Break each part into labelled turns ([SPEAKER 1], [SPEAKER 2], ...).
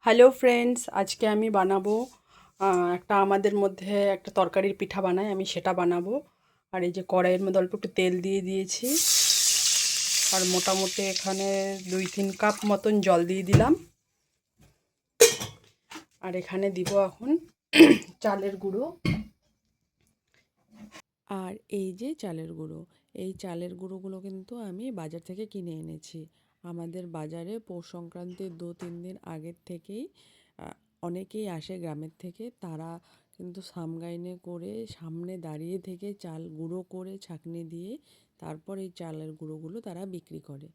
[SPEAKER 1] Hello friends, আজকে আমি বানাবো একটা আমাদের মধ্যে একটা তরকারির পিঠা বানাই, আমি সেটা বানাবো। আর এই যে কড়াইয়ের মধ্যে অল্প একটু তেল দিয়ে দিয়েছি, আর মোটামুটি এখানে 2-3 কাপ মতন জল দিয়ে দিলাম। আর এখানে দিব এখন চালের গুঁড়ো। আর এই যে চালের গুঁড়ো, এই চালের গুঁড়োগুলো কিন্তু আমি বাজার থেকে কিনে এনেছি। আমাদের বাজারে পৌষ সংক্রান্তির 2-3 দিন আগের থেকেই অনেকেই আসে গ্রামের থেকে, তারা কিন্তু সামগাইনে করে সামনে দাঁড়িয়ে থেকে চাল গুঁড়ো করে ছাঁকনি দিয়ে তারপর এই চালের গুঁড়োগুলো তারা বিক্রি করে।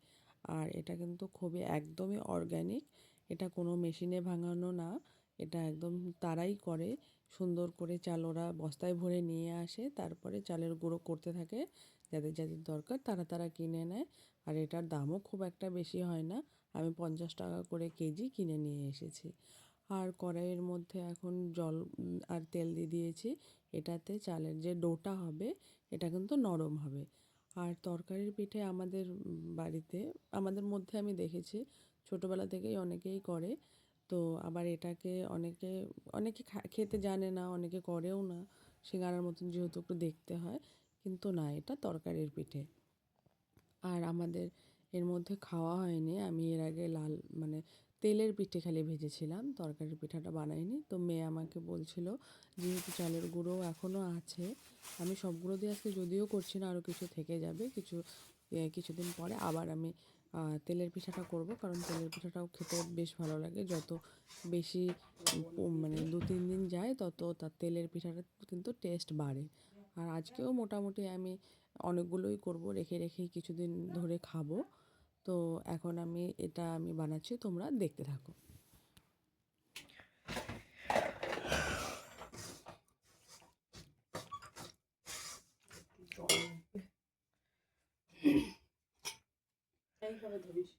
[SPEAKER 1] আর এটা কিন্তু খুবই একদমই অর্গ্যানিক, এটা কোনো মেশিনে ভাঙানো না, এটা একদম তারাই করে। সুন্দর করে চাল ওরা বস্তায় ভরে নিয়ে আসে, তারপরে চালের গুঁড়ো করতে থাকে। যাদের যাদের দরকার তারা তারা কিনে নেয়। আর এটার দামও খুব একটা বেশি হয় না, আমি 50 টাকা করে কেজি কিনে নিয়ে এসেছি। আর কড়াইয়ের মধ্যে এখন জল আর তেল দিয়ে দিয়েছি। এটাতে চালের যে ডোটা হবে এটা কিন্তু নরম হবে। আর তরকারির পিঠে আমাদের বাড়িতে, আমাদের মধ্যে আমি দেখেছি ছোটোবেলা থেকেই অনেকেই করে। তো আবার এটাকে অনেকে অনেকে খেতে জানে না, অনেকে করেও না। সিঙ্গারার মতন যেহেতু একটু দেখতে হয়, কিন্তু না, এটা তরকারির পিঠে। আর আমাদের এর মধ্যে খাওয়া হয়নি, আমি এর আগে লাল মানে তেলের পিঠে খালি ভেজেছিলাম, তরকারির পিঠাটা বানাইনি। তো মেয়ে আমাকে বলছিল যেহেতু চালের গুঁড়ো এখনও আছে, আমি সবগুলো দিয়ে আজকে যদিও করছি না, আরও কিছু থেকে যাবে, কিছুদিন পরে আবার আমি তেলের পিঠাটা করব, কারণ তেলের পিঠাটাও খেতে বেশ ভালো লাগে। যত বেশি মানে 2-3 দিন যায় তত তার তেলের পিঠাটা কিন্তু টেস্ট বাড়ে। আর আজকেও মোটামুটি আমি অনেকগুলোই করব, রেখে রেখেই কিছুদিন ধরে খাবো। তো এখন আমি বানাচ্ছি, তোমরা দেখতে থাকো। এইভাবে ধরিস।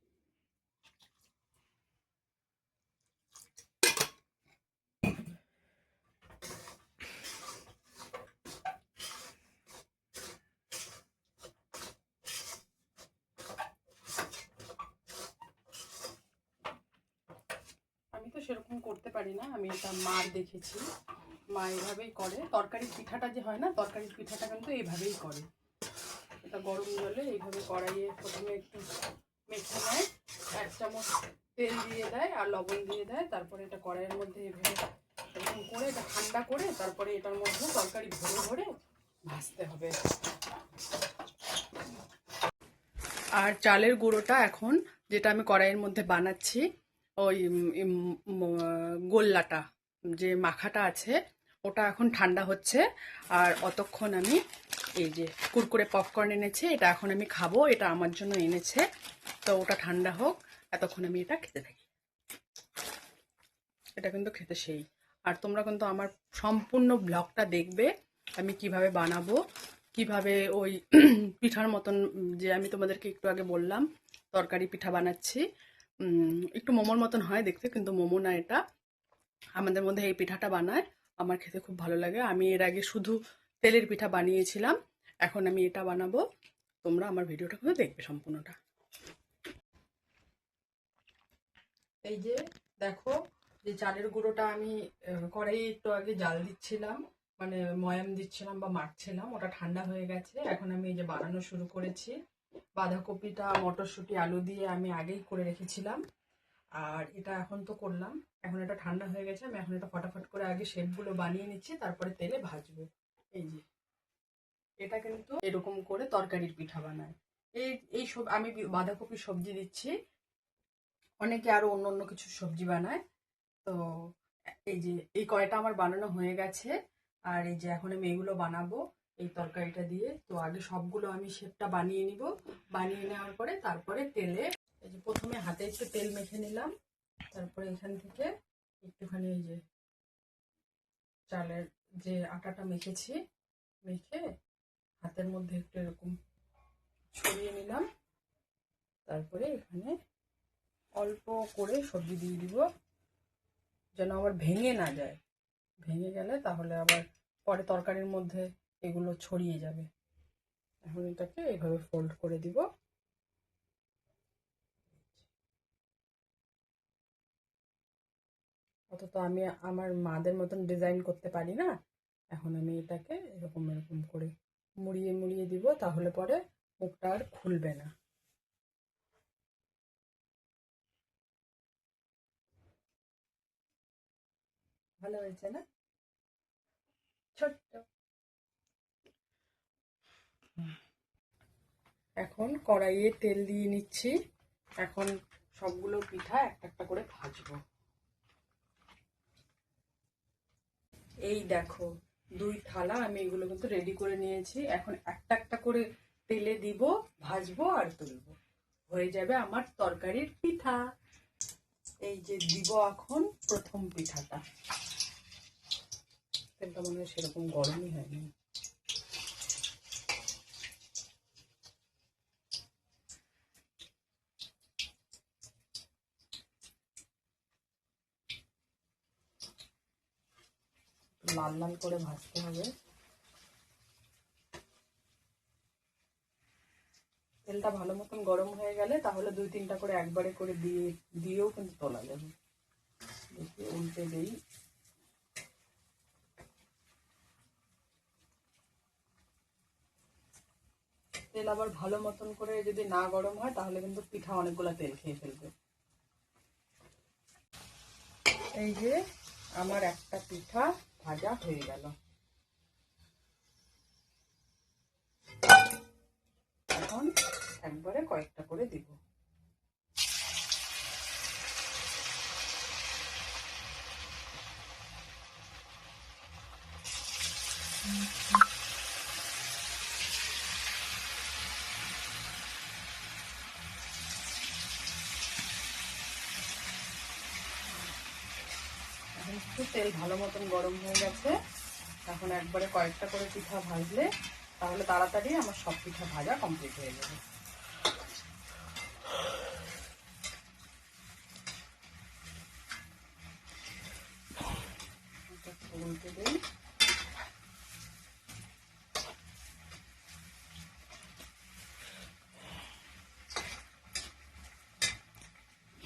[SPEAKER 1] আমি তো সেরকম করতে পারি না, আমি এটা মার দেখেছি, মা এভাবেই করে। তরকারির পিঠাটা যে হয় না, তরকারির পিঠাটা কিন্তু এইভাবেই করে। এটা গরম জলে এইভাবে কড়াইয়ে প্রথমে একটু মেখে নেয়, 1 চামচ তেল দিয়ে দেয় আর লবণ দিয়ে দেয়, তারপরে এটা কড়াইয়ের মধ্যে এভাবে এরকম করে এটা ঠান্ডা করে তারপরে এটার মধ্যে তরকারি ভরে ভরে ভাজতে হবে। আর চালের গুঁড়োটা এখন যেটা আমি কড়াইয়ের মধ্যে বানাচ্ছি, ওই গোল্লাটা, যে মাখাটা আছে ওটা এখন ঠান্ডা হচ্ছে। আর অতক্ষণ আমি এই যে কুরকুরে পপকর্ন এনেছে, এটা এখন আমি খাবো, এটা আমার জন্য এনেছে। তো ওটা ঠান্ডা হোক, এতক্ষণ আমি এটা খেতে থাকি। এটা কিন্তু খেতে সেই। আর তোমরা কিন্তু আমার সম্পূর্ণ ব্লগটা দেখবে, আমি কিভাবে বানাবো, কিভাবে ওই পিঠার মতন, যে আমি তোমাদেরকে একটু আগে বললাম তরকারি পিঠা বানাচ্ছি। একটু মোমোর মতন হয় দেখতে, কিন্তু মোমো না এটা। আমাদের মধ্যে এই পিঠাটা বানায়, আমার খেতে খুব ভালো লাগে। আমি এর আগে শুধু তেলের পিঠা বানিয়েছিলাম, এখন আমি এটা বানাবো। তোমরা আমার ভিডিওটা কিন্তু দেখবে সম্পূর্ণটা। এই যে দেখো, যে চালের গুঁড়োটা আমি কড়াইয়ে একটু আগে জাল দিচ্ছিলাম, মানে ময়াম দিচ্ছিলাম বা মাখছিলাম, ওটা ঠান্ডা হয়ে গেছে। এখন আমি এই যে বানানো শুরু করেছি। বাঁধাকপিটা মটরশুঁটি আলু দিয়ে আমি আগেই করে রেখেছিলাম, আর এটা এখন তো করলাম। এখন এটা ঠান্ডা হয়ে গেছে, আমি এখন এটা ফটাফট করে আগে শেপগুলো বানিয়ে নিচ্ছি, তারপরে তেলে ভাজবো। এই যে এটা কিন্তু এরকম করে তরকারির পিঠা বানায়। এই এই সব আমি বাঁধাকপির সবজি দিচ্ছি, অনেকে আরো অন্য অন্য কিছু সবজি বানায়। তো এই যে এই কয়টা আমার বানানো হয়ে গেছে। আর এই যে এখন আমি এগুলো বানাবো এই তরকারিটা দিয়ে। তো আগে সবগুলো আমি শেপটা বানিয়ে নিব, বানিয়ে নেওয়ার পরে তারপরে তেলে, এই যে প্রথমে হাতে একটু তেল মেখে নিলাম, তারপরে এখান থেকে একটুখানি এই যে চালের যে আটাটা মেখেছি, মেখে হাতের মধ্যে একটু এরকম ছড়িয়ে নিলাম। তারপরে এখানে অল্প করে সবজি দিয়ে দিব, যেন আবার ভেঙে না যায়। ভেঙে গেলে তাহলে আবার পরে তরকারির মধ্যে এগুলো ছড়িয়ে যাবে। এখন এটাকে এইভাবে ফোল্ড করে দিব। অত তো আমি আমার মাদের মতন ডিজাইন করতে পারি না। এখন আমি এটাকে এরকম এরকম করে মুড়িয়ে মুড়িয়ে দিব, তাহলে পরে মুখটা আর খুলবে না। ভালো হয়েছে না? ছোট্ট। এখন কড়াইয়ে তেল দিয়ে নিচ্ছি। এখন সবগুলো পিঠা একটা একটা করে ভাজবো। এই দেখো, 2 থালা আমি এগুলো কিন্তু রেডি করে নিয়েছি। এখন একটা একটা করে তেলে দিব, ভাজবো আর তুলবো। হয়ে যাবে আমার তরকারির পিঠা। এই যে দিব এখন প্রথম পিঠাটা। তেলটা মনে হয় সেরকম গরমই হয়নি। লাল লাল করে ভাজতে হবে। তেলটা ভালো মতন গরম হয়ে গেলে তাহলে 2-3টা করে একবারে করে দিয়েও কিন্তু তোলা যাবে। দেখি উল্টে দেই। তেল আবার ভালো মতন করে যদি না গরম হয় তাহলে কিন্তু পিঠা অনেকগুলো তেল খেয়ে ফেলবে। এই যে আমার একটা পিঠা ভাজা হয়ে গেল। এখন একবারে কয়েকটা করে দিব। এখন একটু তেল ভালো মতন গরম হয়ে গেছে। এখন একবারে কয়েকটা করে পিঠা ভাজলে তাহলে তাড়াতাড়ি আমার সব পিঠা ভাজা কমপ্লিট হয়ে যাবে। উল্টে দিই।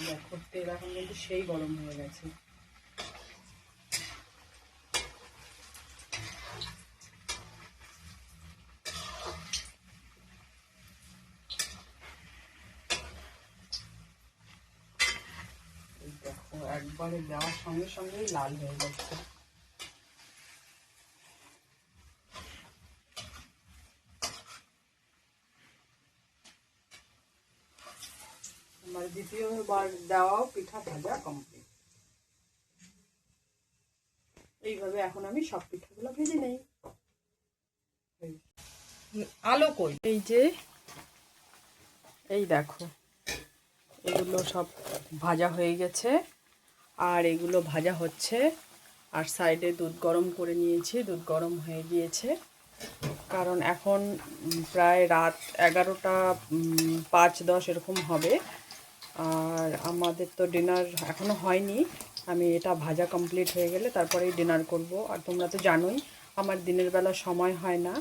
[SPEAKER 1] দেখো তেল এখন কিন্তু সেই গরম হয়ে গেছে। দেখো একবারে দেওয়ার সঙ্গে সঙ্গেই লাল হয়ে যাচ্ছে। আমার দ্বিতীয়বার দেওয়াও পিঠা ভাজা কমপ্লিট। এইভাবে এখন আমি সব পিঠাগুলো ভেজে নেই। আলো কই? এই যে এই দেখো, এগুলো সব ভাজা হয়ে গেছে আর এগুলো ভাজা হচ্ছে। আর সাইডে দুধ গরম করে নিয়েছি, দুধ গরম হয়ে গিয়েছে। কারণ এখন প্রায় রাত 11টা 5-10 এরকম হবে। আর আমাদের তো ডিনার এখনও হয়নি। আমি এটা ভাজা কমপ্লিট হয়ে গেলে তারপরেই ডিনার করব। আর তোমরা তো জানোই আমার দিনের বেলা সময় হয় না।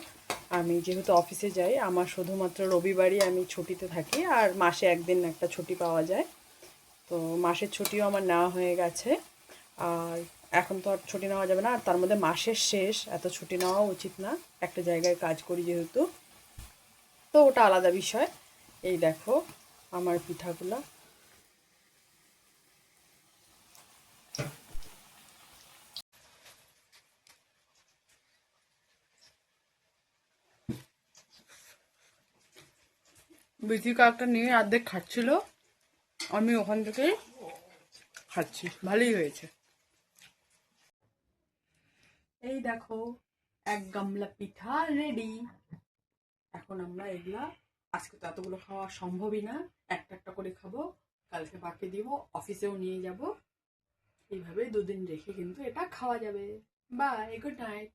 [SPEAKER 1] আমি যেহেতু অফিসে যাই, আমার শুধুমাত্র রবিবারই আমি ছুটিতে থাকি, আর মাসে একদিন একটা ছুটি পাওয়া যায়। তো মাসের ছুটিও আমার নেওয়া হয়ে গেছে। আর এখন তো আর ছুটি নেওয়া যাবে না, আর তার মধ্যে মাসের শেষ, এত ছুটি নেওয়া উচিত না, একটা জায়গায় কাজ করি যেহেতু। তো ওটা আলাদা বিষয়। এই দেখো আমার পিঠাগুলা। বিচি কাকটা নিয়ে অর্ধেক খাচ্ছিল, আমি ওখান থেকেই খাচ্ছি। ভালোই হয়েছে। এই দেখো এক গামলা পিঠা রেডি। এখন আমরা এগুলা, আজকে তো এতগুলো খাওয়া সম্ভবই না, একটা একটা করে খাবো, কালকে বাকি দিব, অফিসেও নিয়ে যাব। এইভাবে 2 দিন রেখে কিন্তু এটা খাওয়া যাবে। Bye, good night.